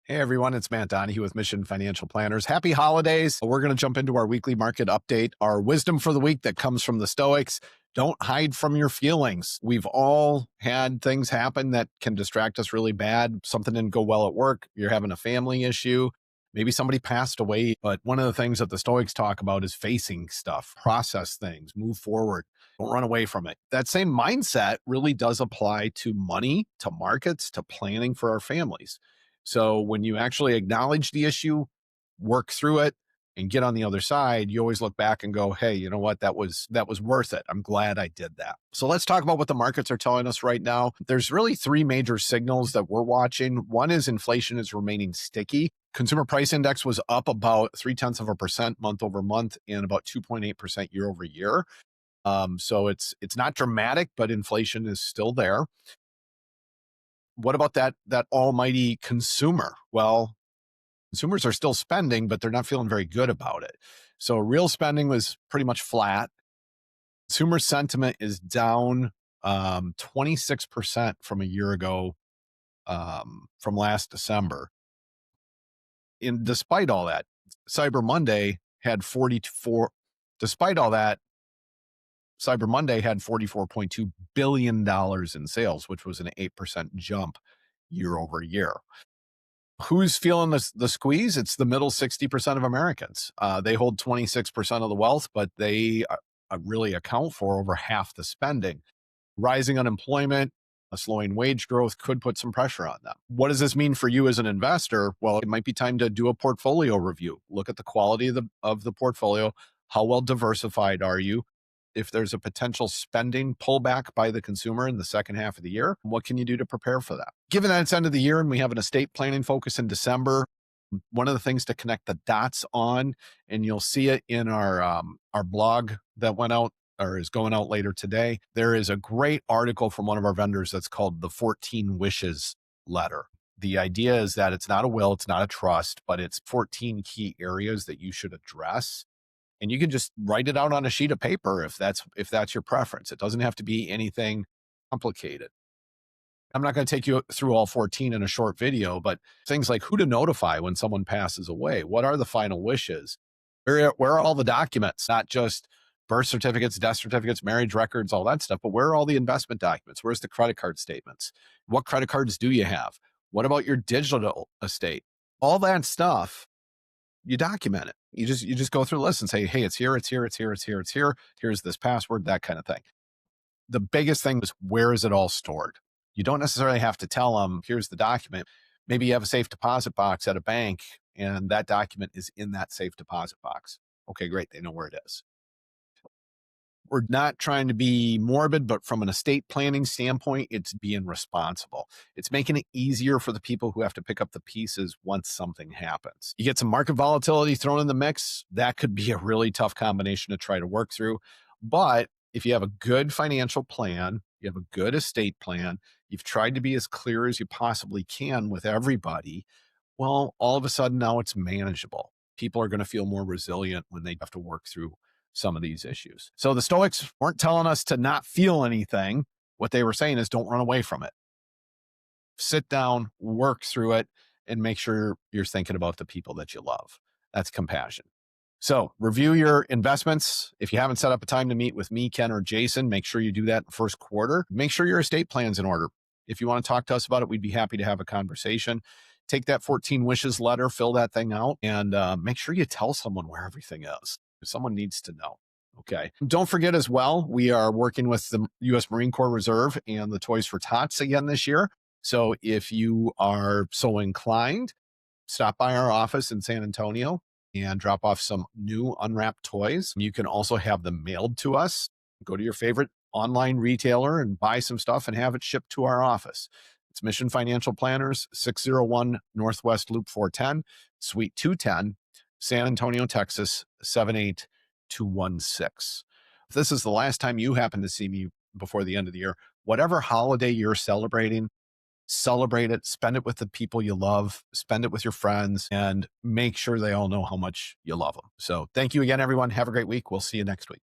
Hey everyone, it's Matt Donahue with Mission Financial Planners. Happy holidays. We're going to jump into our weekly market update. Our wisdom for the week that comes from the Stoics: don't hide from your feelings. We've all had things happen that can distract us really bad. Something didn't go well at work. You're having a family issue. Maybe somebody passed away. But one of the things that the Stoics talk about is facing stuff, process things, move forward. Don't run away from it. That same mindset really does apply to money, to markets, to planning for our families. So when you actually acknowledge the issue, work through it, and get on the other side, you always look back and go, hey, you know what? That was worth it. I'm glad I did that. So let's talk about what the markets are telling us right now. There's really three major signals that we're watching. One is inflation is remaining sticky. Consumer price index was up about 0.3% month over month and about 2.8% year over year. So it's not dramatic, but inflation is still there. What about that almighty consumer? Well, consumers are still spending, but they're not feeling very good about it. So real spending was pretty much flat. Consumer sentiment is down 26% from a year ago, from last December. And despite all that, Cyber Monday had 44. Despite all that, Cyber Monday had $44.2 billion in sales, which was an 8% jump year over year. Who's feeling the squeeze? It's the middle 60% of Americans. They hold 26% of the wealth, but they really account for over half the spending. Rising unemployment, a slowing wage growth could put some pressure on them. What does this mean for you as an investor? Well, it might be time to do a portfolio review. Look at the quality of the portfolio. How well diversified are you? If there's a potential spending pullback by the consumer in the second half of the year, what can you do to prepare for that? Given that it's end of the year and we have an estate planning focus in December, one of the things to connect the dots on, and you'll see it in our blog that went out or is going out later today, there is a great article from one of our vendors that's called the 14 Wishes letter. The idea is that it's not a will, it's not a trust, but it's 14 key areas that you should address. And you can just write it out on a sheet of paper if that's your preference. It doesn't have to be anything complicated. I'm not going to take you through all 14 in a short video, but things like who to notify when someone passes away. What are the final wishes? Where are all the documents? Not just birth certificates, death certificates, marriage records, all that stuff, but where are all the investment documents? Where's the credit card statements? What credit cards do you have? What about your digital estate? All that stuff, you document it. You just go through the list and say, hey, it's here, it's here, it's here, it's here, it's here. Here's this password, that kind of thing. The biggest thing is, where is it all stored? You don't necessarily have to tell them, here's the document. Maybe you have a safe deposit box at a bank and that document is in that safe deposit box. Okay, great. They know where it is. We're not trying to be morbid, but from an estate planning standpoint, it's being responsible. It's making it easier for the people who have to pick up the pieces once something happens. You get some market volatility thrown in the mix. That could be a really tough combination to try to work through. But if you have a good financial plan, you have a good estate plan, you've tried to be as clear as you possibly can with everybody, well, all of a sudden now it's manageable. People are going to feel more resilient when they have to work through some of these issues. So the Stoics weren't telling us to not feel anything. What they were saying is, don't run away from it. Sit down, work through it, and make sure you're thinking about the people that you love. That's compassion. So review your investments. If you haven't set up a time to meet with me, Ken, or Jason, make sure you do that in the first quarter. Make sure your estate plan's in order. If you want to talk to us about it, we'd be happy to have a conversation. Take that 14 wishes letter, fill that thing out, and make sure you tell someone where everything is. Someone needs to know. Okay. Don't forget as well, we are working with the U.S. Marine Corps Reserve and the Toys for Tots again this year. So if you are so inclined, stop by our office in San Antonio and drop off some new unwrapped toys. You can also have them mailed to us. Go to your favorite online retailer and buy some stuff and have it shipped to our office. It's Mission Financial Planners, 601 Northwest Loop 410, Suite 210, San Antonio, Texas, 78216. If this is the last time you happen to see me before the end of the year, whatever holiday you're celebrating, celebrate it, spend it with the people you love, spend it with your friends, and make sure they all know how much you love them. So thank you again, everyone. Have a great week. We'll see you next week.